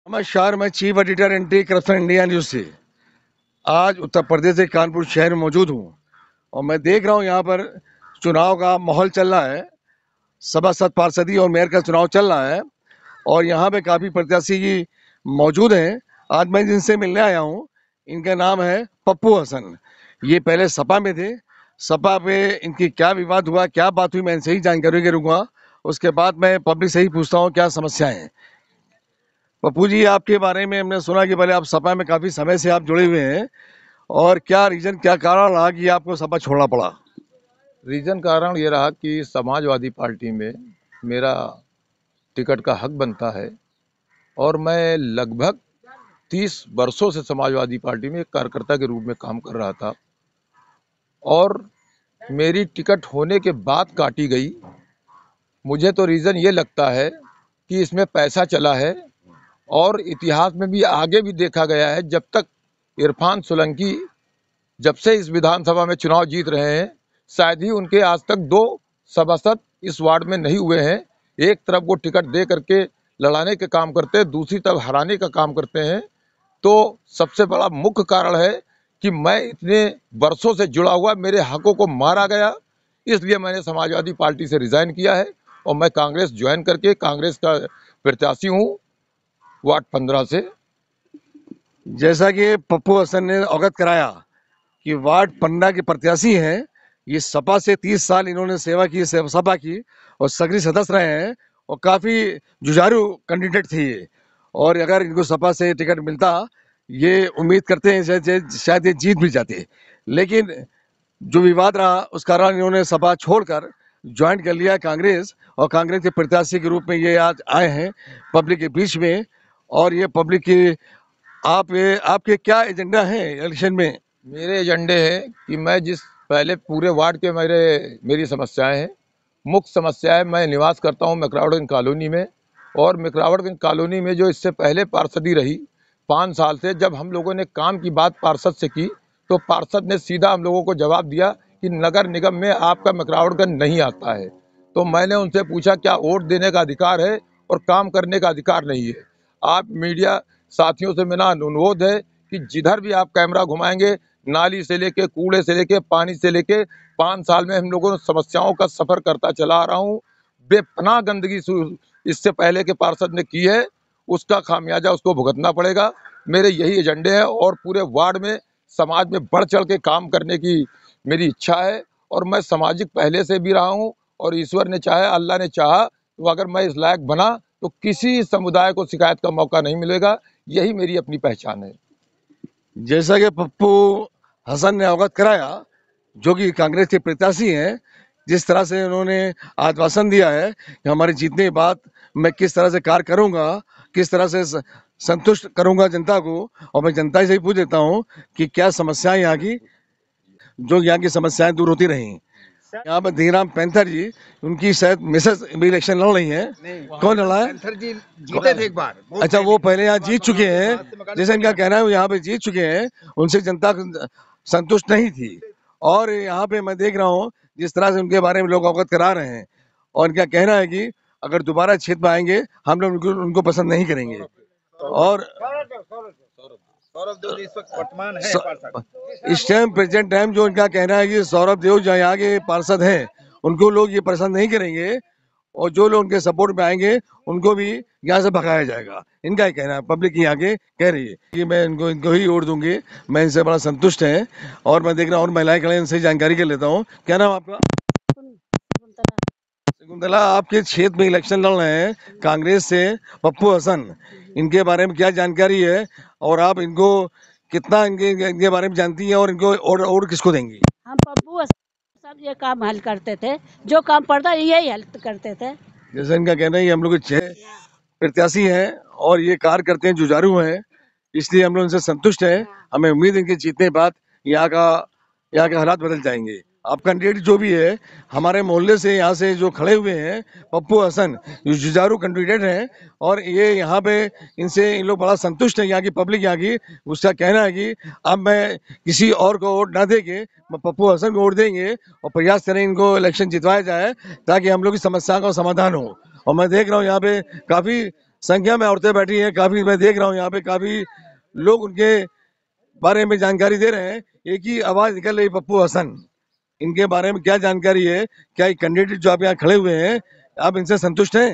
नमस्कार, मैं chief editor anti corruption India news से आज उत्तर प्रदेश के कानपुर शहर में मौजूद हूँ और मैं देख रहा हूँ यहाँ पर चुनाव का माहौल चल रहा है। सभासद पार्षदी और मेयर का चुनाव चल रहा है और यहाँ पे काफ़ी प्रत्याशी मौजूद हैं। आज मैं जिनसे मिलने आया हूँ, इनका नाम है पप्पू हसन। ये पहले सपा में थे। सपा पे इनकी क्या विवाद हुआ, क्या बात हुई, मैं इनसे ही जानकारी करूँगा। उसके बाद मैं पब्लिक से ही पूछता हूँ क्या समस्याएं हैं। पप्पू जी, आपके बारे में हमने सुना कि पहले आप सपा में काफ़ी समय से आप जुड़े हुए हैं, और क्या रीजन, क्या कारण रहा कि आपको सपा छोड़ना पड़ा? रीजन कारण ये रहा कि समाजवादी पार्टी में मेरा टिकट का हक बनता है और मैं लगभग 30 वर्षों से समाजवादी पार्टी में एक कार्यकर्ता के रूप में काम कर रहा था और मेरी टिकट होने के बाद काटी गई। मुझे तो रीज़न ये लगता है कि इसमें पैसा चला है और इतिहास में भी आगे भी देखा गया है। जब तक इरफान सोलंकी जब से इस विधानसभा में चुनाव जीत रहे हैं, शायद ही उनके आज तक 2 सभासद इस वार्ड में नहीं हुए हैं। एक तरफ वो टिकट दे करके लड़ाने के काम करते हैं, दूसरी तरफ हराने का काम करते हैं। तो सबसे बड़ा मुख्य कारण है कि मैं इतने वर्षों से जुड़ा हुआ, मेरे हकों को मारा गया, इसलिए मैंने समाजवादी पार्टी से रिजाइन किया है और मैं कांग्रेस ज्वाइन करके कांग्रेस का प्रत्याशी हूँ वार्ड 15 से। जैसा कि पप्पू हसन ने अवगत कराया कि वार्ड 15 के प्रत्याशी हैं। ये सपा से 30 साल इन्होंने सेवा की, सपा की, और सक्रिय सदस्य रहे हैं और काफ़ी जुझारू कैंडिडेट थे ये। और अगर इनको सपा से टिकट मिलता, ये उम्मीद करते हैं शायद ये जीत भी जाते। लेकिन जो विवाद रहा उस कारण इन्होंने सपा छोड़कर ज्वाइन कर लिया कांग्रेस, और कांग्रेस के प्रत्याशी के रूप में ये आज आए हैं पब्लिक के बीच में। और ये पब्लिक की आपके क्या एजेंडा है इलेक्शन में? मेरे एजेंडे हैं कि मैं जिस पहले पूरे वार्ड के मेरी समस्याएं हैं। मुख्य समस्या है, मैं निवास करता हूं मैकरावड़गंज कॉलोनी में और मैकरावड़गंज कॉलोनी में जो इससे पहले पार्षदी रही 5 साल से, जब हम लोगों ने काम की बात पार्षद से की तो पार्षद ने सीधा हम लोगों को जवाब दिया कि नगर निगम में आपका मैकरावड़गंज नहीं आता है। तो मैंने उनसे पूछा क्या वोट देने का अधिकार है और काम करने का अधिकार नहीं है? आप मीडिया साथियों से मेरा अनुरोध है कि जिधर भी आप कैमरा घुमाएंगे, नाली से लेके, कूड़े से लेके, पानी से लेके, 5 साल में हम लोगों ने समस्याओं का सफर करता चला आ रहा हूँ। बेपनाह गंदगी इससे पहले के पार्षद ने की है, उसका खामियाजा उसको भुगतना पड़ेगा। मेरे यही एजेंडे हैं और पूरे वार्ड में समाज में बढ़ चढ़ के काम करने की मेरी इच्छा है और मैं सामाजिक पहले से भी रहा हूँ और ईश्वर ने चाहा, अल्लाह ने चाहा तो अगर मैं इस लायक बना तो किसी समुदाय को शिकायत का मौका नहीं मिलेगा। यही मेरी अपनी पहचान है। जैसा कि पप्पू हसन ने अवगत कराया, जो कि कांग्रेस के प्रत्याशी हैं, जिस तरह से उन्होंने आश्वासन दिया है कि हमारे जीतने के बाद मैं किस तरह से कार्य करूंगा, किस तरह से संतुष्ट करूंगा जनता को। और मैं जनता से ही पूछ देता हूं कि क्या समस्याएं यहाँ की, जो यहाँ की समस्याएं दूर होती रहीं। यहाँ पर धीराम पैंथर जी, उनकी शायद मिसेस भी इलेक्शन लड़ रही हैं। कौन लड़ा है? पैंथर जी जीते थे एक बार। अच्छा, वो पहले यहाँ जीत चुके हैं, जैसे इनका कहना है वो यहाँ पे जीत चुके हैं। उनसे जनता संतुष्ट नहीं थी। और यहाँ पे मैं देख रहा हूँ जिस तरह से उनके बारे में लोग अवगत करा रहे हैं, और इनका कहना है कि अगर दोबारा क्षेत्र में आएंगे हम लोग उनको पसंद नहीं करेंगे। और सौरभ देव इस वक्त वर्तमान है पार्षद। इस टाइम प्रेजेंट टाइम जो इनका कहना है कि सौरभ देव जो यहाँ के पार्षद हैं, उनको लोग ये पसंद नहीं करेंगे और जो लोग उनके सपोर्ट में आएंगे उनको भी यहाँ से भगाया जाएगा। इनका ही कहना है, पब्लिक यहाँ के कह रही है कि मैं इनको ही वोट दूंगी। मैं इनसे बड़ा संतुष्ट है और मैं देख रहा हूँ और महिलाएं खड़े, इनसे जानकारी कर लेता हूँ। क्या नाम आपका? शकुंतला, आपके क्षेत्र में इलेक्शन लड़ रहे हैं कांग्रेस से पप्पू हसन, इनके बारे में क्या जानकारी है और आप इनको कितना इनके बारे में जानती हैं और इनको और किसको देंगी? हम पप्पू सब ये काम हल करते थे, जो काम पड़ता यही हल करते थे। जैसे इनका कहना है हम लोग 6 प्रत्याशी हैं और ये कार्य करते हैं, जुझारू हैं, इसलिए हम लोग इनसे संतुष्ट हैं। हमें उम्मीद है इनके जीतने के बाद यहाँ के हालात बदल जाएंगे। आप कैंडिडेट जो भी है हमारे मोहल्ले से, यहाँ से जो खड़े हुए हैं, पप्पू हसन, जो जुझारू कैंडिडेट हैं, और ये यहाँ पे इन लोग बड़ा संतुष्ट हैं। यहाँ की पब्लिक, यहाँ की, उसका कहना है कि अब मैं किसी और को वोट ना दे के पप्पू हसन को वोट देंगे और प्रयास करें इनको इलेक्शन जितवाया जाए ताकि हम लोग की समस्या का समाधान हो। और मैं देख रहा हूँ यहाँ पे काफ़ी संख्या में औरतें बैठी हैं, काफी मैं देख रहा हूँ यहाँ पे काफी लोग उनके बारे में जानकारी दे रहे हैं। एक ही आवाज निकल रही, पप्पू हसन। इनके बारे में क्या जानकारी है? क्या ये कैंडिडेट जो आप यहाँ खड़े हुए हैं, आप इनसे संतुष्ट हैं?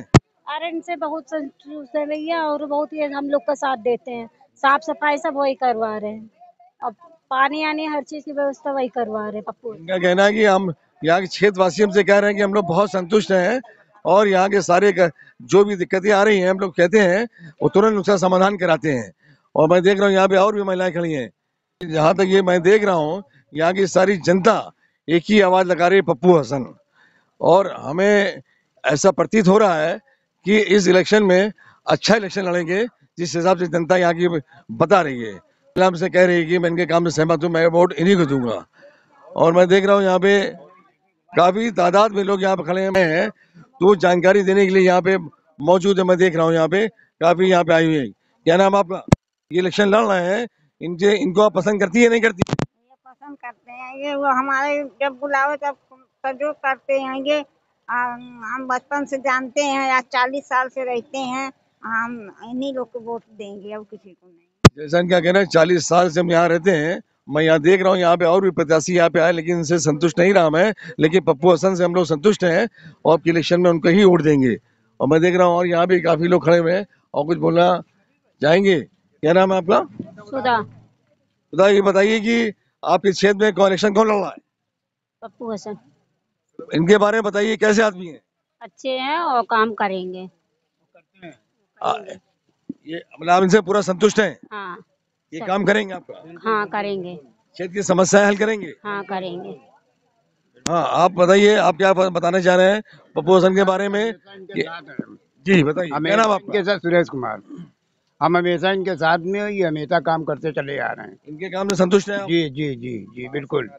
अरे इनसे बहुत संतुष्ट है भैया, और बहुत ही हम लोग का साथ देते हैं। साफ सफाई सब वही करवा रहे हैं, अब पानी आनी हर चीज की व्यवस्था वही करवा रहे हैं पप्पू। इनका कहना है कि हम यहाँ के क्षेत्रवासी हमसे कह रहे हैं कि हम लोग बहुत संतुष्ट हैं और यहाँ के सारे जो भी दिक्कतें आ रही हैं हम लोग कहते हैं वो तुरंत उसका समाधान कराते हैं। और मैं देख रहा हूँ यहाँ पे और भी महिलाएं खड़ी हैं। जहाँ तक ये मैं देख रहा हूँ यहाँ की सारी जनता एक ही आवाज लगा रही है, पप्पू हसन। और हमें ऐसा प्रतीत हो रहा है कि इस इलेक्शन में अच्छा इलेक्शन लड़ेंगे, जिस हिसाब से जनता यहाँ की बता रही है। हमसे कह रही है कि मैं इनके काम से सहमत हूँ, मैं वोट इन्हीं को दूंगा। और मैं देख रहा हूँ यहाँ पे काफी तादाद में लोग यहाँ पे खड़े हैं, तो जानकारी देने के लिए यहाँ पे मौजूद है। मैं देख रहा हूँ यहाँ पे काफी यहाँ पे आई हुई है। क्या नाम आपका? ये इलेक्शन लड़ रहे हैं, इनको आप पसंद करती है नहीं करती? ये पसंद करते हैं, ये वो हमारे जब बुलावे तब सहयोग करते हैं। ये हम बचपन से जानते हैं, आज 40 साल से रहते हैं। हम इन्हीं लोग को वोट देंगे, अब किसी को नहीं। जैसा इनका कहना है 40 साल से हम यहाँ रहते हैं। मैं यहाँ देख रहा हूँ यहाँ पे और भी प्रत्याशी यहाँ पे आए, लेकिन इनसे संतुष्ट नहीं रहा मैं। लेकिन पप्पू हसन से हम लोग संतुष्ट हैं और आपके इलेक्शन में उनको ही वोट देंगे। और मैं देख रहा हूँ और यहाँ भी काफी लोग खड़े हुए हैं और कुछ बोलना चाहेंगे। क्या नाम है आपका? सुधा। खुदा ये बताइए कि आपके क्षेत्र में कौन इलेक्शन कौन लड़ रहा है? पप्पू हसन इनके बारे में बताइए, कैसे आदमी है? अच्छे हैं और काम करेंगे। ये मतलब आप इनसे पूरा संतुष्ट हैं? हाँ ये काम करेंगे आपका? हाँ करेंगे। क्षेत्र की समस्याएं हल करेंगे? हाँ करेंगे। हाँ, आप बताइए, आप क्या बताना चाह रहे हैं पप्पू हसन के बारे में? जी बताइए, क्या नाम आपका? इनके साथ सुरेश कुमार। हम हमेशा इनके साथ में, ये हमेशा काम करते चले आ रहे हैं। इनके काम से संतुष्ट हैं आप? जी जी जी जी बिल्कुल।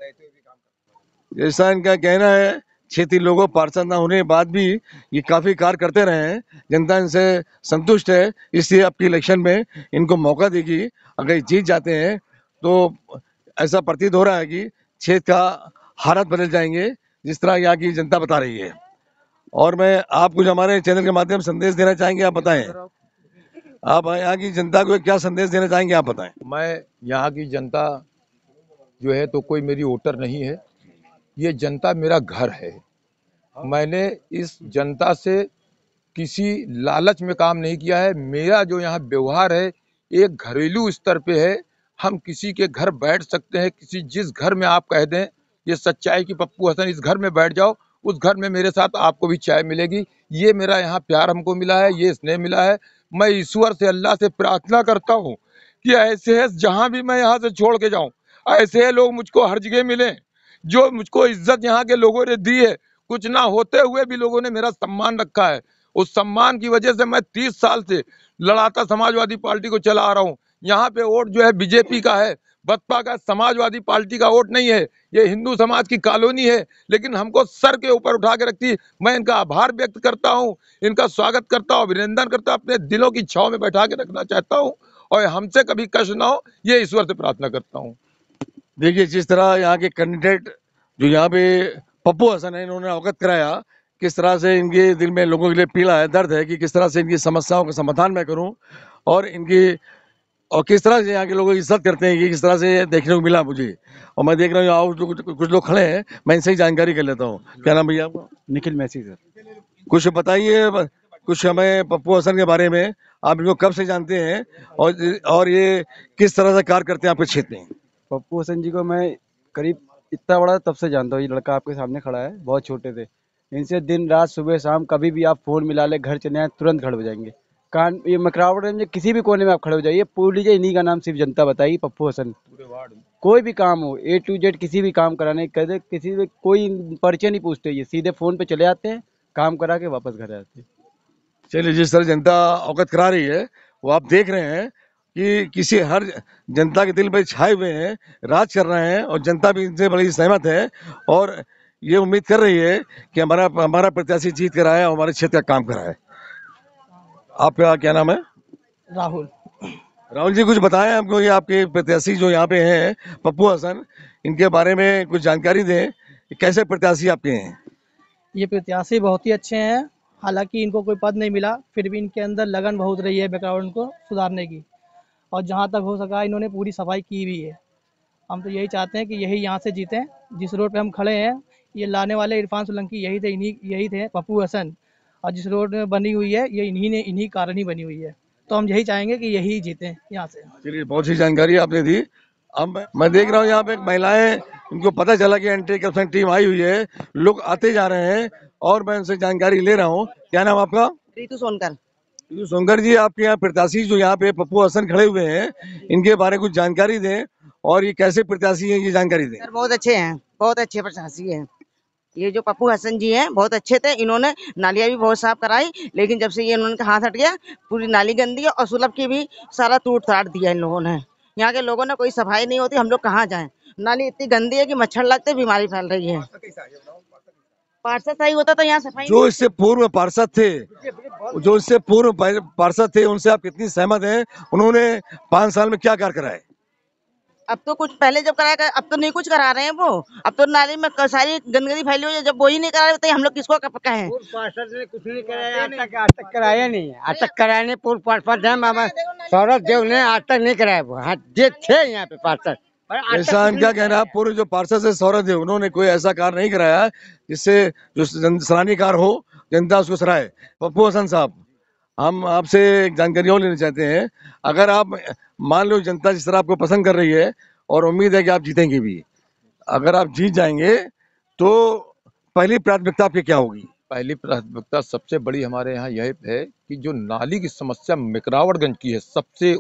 जैसा इनका कहना है, क्षेत्रीय लोगों पार्षद न होने के बाद भी ये काफी कार्य करते रहे हैं। जनता इनसे संतुष्ट है, इसलिए आपकी इलेक्शन में इनको मौका देगी। अगर ये जीत जाते हैं तो ऐसा प्रतीत हो रहा है कि क्षेत्र का हालात बदल जाएंगे, जिस तरह यहाँ की जनता बता रही है। और मैं आप कुछ हमारे चैनल के माध्यम से संदेश देना चाहेंगे, आप बताएं। आप यहाँ की जनता को क्या संदेश देना चाहेंगे, आप बताएं। मैं यहाँ की जनता जो है तो कोई मेरी वोटर नहीं है, ये जनता मेरा घर है। मैंने इस जनता से किसी लालच में काम नहीं किया है। मेरा जो यहाँ व्यवहार है एक घरेलू स्तर पे है। हम किसी के घर बैठ सकते हैं, किसी जिस घर में आप कह दें ये सच्चाई कि पप्पू हसन इस घर में बैठ जाओ, उस घर में मेरे साथ आपको भी चाय मिलेगी। ये मेरा यहाँ प्यार हमको मिला है, ये स्नेह मिला है। मैं ईश्वर से, अल्लाह से प्रार्थना करता हूँ कि ऐसे है जहाँ भी मैं यहाँ से छोड़ के जाऊँ, ऐसे लोग मुझको हर जगह मिले जो मुझको इज्जत यहाँ के लोगों ने दी है। कुछ ना होते हुए भी लोगों ने मेरा सम्मान रखा है। उस सम्मान की वजह से मैं 30 साल से लड़ाता समाजवादी पार्टी को चला आ रहा हूँ। यहाँ पे वोट जो है बीजेपी का है, बसपा का, समाजवादी पार्टी का वोट नहीं है। ये हिंदू समाज की कॉलोनी है, लेकिन हमको सर के ऊपर उठा के रखती है। मैं इनका आभार व्यक्त करता हूँ, इनका स्वागत करता हूँ, अभिनंदन करता हूँ, अपने दिलों की छाव में बैठा के रखना चाहता हूँ और हमसे कभी कष्ट ना हो, ये ईश्वर से प्रार्थना करता हूँ। देखिए, जिस तरह यहाँ के कैंडिडेट जो यहाँ पे पप्पू हसन है, इन्होंने अवगत कराया किस तरह से इनके दिल में लोगों के लिए पीड़ा है, दर्द है कि किस तरह से इनकी समस्याओं का समाधान मैं करूं और किस तरह से यहाँ के लोग इज्जत करते हैं कि किस तरह से देखने को मिला मुझे। और मैं देख रहा हूँ कुछ लोग खड़े हैं, मैं इनसे ही जानकारी कर लेता हूँ। क्या नाम भैया आपका? निखिल मैसी सर। कुछ बताइए कुछ हमें पप्पू हसन के बारे में। आप इनको कब से जानते हैं और ये किस तरह से कार्य करते हैं आपके क्षेत्र में? पप्पू हसन जी को मैं करीब इतना बड़ा तब से जानता हूँ। ये लड़का आपके सामने खड़ा है, बहुत छोटे थे। इनसे दिन रात सुबह शाम कभी भी आप फोन मिला ले, घर चले आए, तुरंत खड़े हो जाएंगे। ये मकरावगंज में किसी भी कोने में आप खड़े हो जाइए, पूरी लीजिए, इन्हीं का नाम सिर्फ जनता बताइए, पप्पू हसन। कोई भी काम हो, A to Z किसी भी काम कराने कह दे, किसी भी कोई परिचय नहीं पूछते, ये सीधे फोन पे चले आते हैं, काम करा के वापस घर आते हैं। चलिए, जिस तरह जनता अवगत करा रही है वो आप देख रहे हैं कि किसी हर जनता के दिल में छाए हुए हैं, राज कर रहे हैं और जनता भी इनसे बड़ी सहमत है और ये उम्मीद कर रही है कि हमारा प्रत्याशी जीत कर आए और हमारे क्षेत्र का काम कराए। आपका क्या नाम है? राहुल। राहुल जी, कुछ बताएं हमको, ये आपके प्रत्याशी जो यहाँ पे हैं पप्पू हसन, इनके बारे में कुछ जानकारी दें। कैसे प्रत्याशी आपके हैं? ये प्रत्याशी बहुत ही अच्छे हैं, हालांकि इनको कोई पद नहीं मिला, फिर भी इनके अंदर लगन बहुत रही है मैक्रावडन को सुधारने की, और जहाँ तक हो सका इन्होंने पूरी सफाई की भी है। हम तो यही चाहते हैं कि यही यहाँ से जीतें। जिस रोड पे हम खड़े हैं, ये लाने वाले इरफान सोलंकी यही थे पप्पू हसन, और जिस रोड में बनी हुई है ये इन्हीं कारण ही बनी हुई है। तो हम यही चाहेंगे कि यही जीतें यहाँ से। चलिए, बहुत सी जानकारी आपने दी। अब मैं देख रहा हूँ यहाँ पे महिलाएं, उनको पता चला कि एंटी करप्शन टीम आई हुई है, लोग आते जा रहे हैं और मैं उनसे जानकारी ले रहा हूँ। क्या नाम आपका? रितु सोनकर। रितु सोनकर जी, आपके यहाँ प्रत्याशी जो यहाँ पे पप्पू हसन खड़े हुए हैं, इनके बारे में कुछ जानकारी दें, और ये कैसे प्रत्याशी हैं ये जानकारी दें। सर बहुत अच्छे हैं, बहुत अच्छे प्रत्याशी हैं। ये जो पप्पू हसन जी हैं बहुत अच्छे थे, इन्होंने नालियाँ भी बहुत साफ कराई, लेकिन जब से ये इन्होंने हाथ हट गया पूरी नाली गंदी है, और सुलभ की भी सारा टूट ताट दिया इन लोगों ने। यहाँ के लोगों ने कोई सफाई नहीं होती, हम लोग कहाँ जाएं? नाली इतनी गंदी है कि मच्छर लगते, बीमारी फैल रही है। पार्षद सही होता तो यहाँ सफाई। जो इससे पूर्व पार्षद थे, उनसे आप कितनी सहमत हैं? उन्होंने 5 साल में क्या कार्य कराए? अब तो कुछ पहले जब कराया, अब तो नहीं कुछ करा रहे हैं वो। अब तो नाली में सारी गंदगी फैली हुई है, जब वो ही नहीं करा रहे तो हम लोग किसको कहें? पार्षद ने कुछ नहीं कराया आज तक कराया नहीं है। आज तक कराया नहीं। पूर्व पार्षद है मामा सौरभ देव ने आज तक नहीं कराया। वो हाँ जे थे यहाँ पे पार्षद। ऐसा इनका कहना है, पूर्व जो पार्षद है सौरभ देव, उन्होंने कोई ऐसा कार्य नहीं कराया जिससे जो सराहनीय कार्य हो, जनता उसको सराहे। पप्पू हसन साहब, हम आपसे एक जानकारी और लेना चाहते हैं। अगर आप मान लो जनता जिस तरह आपको पसंद कर रही है और उम्मीद है कि आप जीतेंगे भी, अगर आप जीत जाएंगे तो पहली प्राथमिकता आपकी क्या होगी? पहली प्राथमिकता सबसे बड़ी हमारे यहाँ यह है कि जो नाली की समस्या मेकरावडगंज की है, सबसे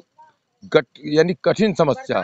यानी कठिन समस्या,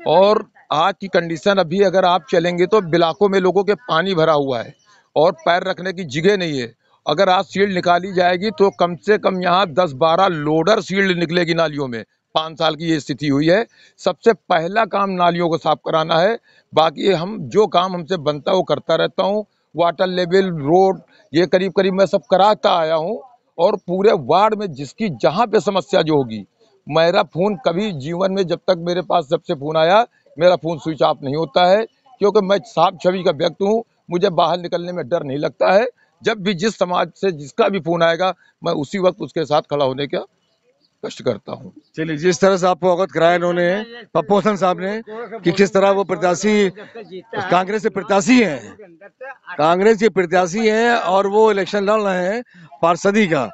और आज की कंडीशन अभी अगर आप चलेंगे तो इलाकों में लोगों के पानी भरा हुआ है और पैर रखने की जगह नहीं है। अगर आज सील्ड निकाली जाएगी तो कम से कम यहाँ 10-12 लोडर सील्ड निकलेगी नालियों में। 5 साल की ये स्थिति हुई है। सबसे पहला काम नालियों को साफ कराना है। बाकी हम जो काम हमसे बनता है वो करता रहता हूँ। वाटर लेवल, रोड, ये करीब करीब मैं सब कराता आया हूँ, और पूरे वार्ड में जिसकी जहाँ पे समस्या जो होगी, मेरा फोन कभी जीवन में, जब तक मेरे पास जब से फोन आया, मेरा फोन स्विच ऑफ नहीं होता है, क्योंकि मैं साफ छवि का व्यक्ति हूँ। मुझे बाहर निकलने में डर नहीं लगता है। जब भी जिस समाज से जिसका भी फोन आएगा, मैं उसी वक्त उसके साथ खड़ा होने का कष्ट करता हूँ। चलिए, जिस तरह से आपको अवगत कराया इन्होंने, पप्पू हसन साहब ने, कि किस तरह वो प्रत्याशी कांग्रेस के प्रत्याशी हैं और वो इलेक्शन लड़ रहे हैं पार्षदी का,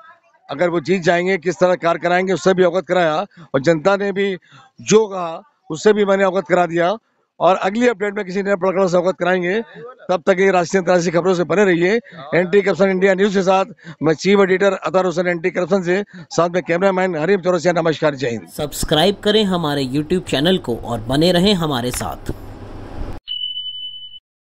अगर वो जीत जाएंगे किस तरह कार्य कराएंगे उससे भी अवगत कराया, और जनता ने भी जो कहा उससे भी मैंने अवगत करा दिया। और अगली अपडेट में किसी नए प्रकरण से अवगत कराएंगे। तब तक ये राष्ट्रीय अंतर्राष्ट्रीय खबरों से बने रहिए एंटी करप्शन इंडिया न्यूज के साथ। मैं chief editor Athar Hussain anti corruption से, साथ में कैमरामैन हरीम चौरसिया। नमस्कार, जय हिंद। सब्सक्राइब करें हमारे YouTube चैनल को और बने रहें हमारे साथ।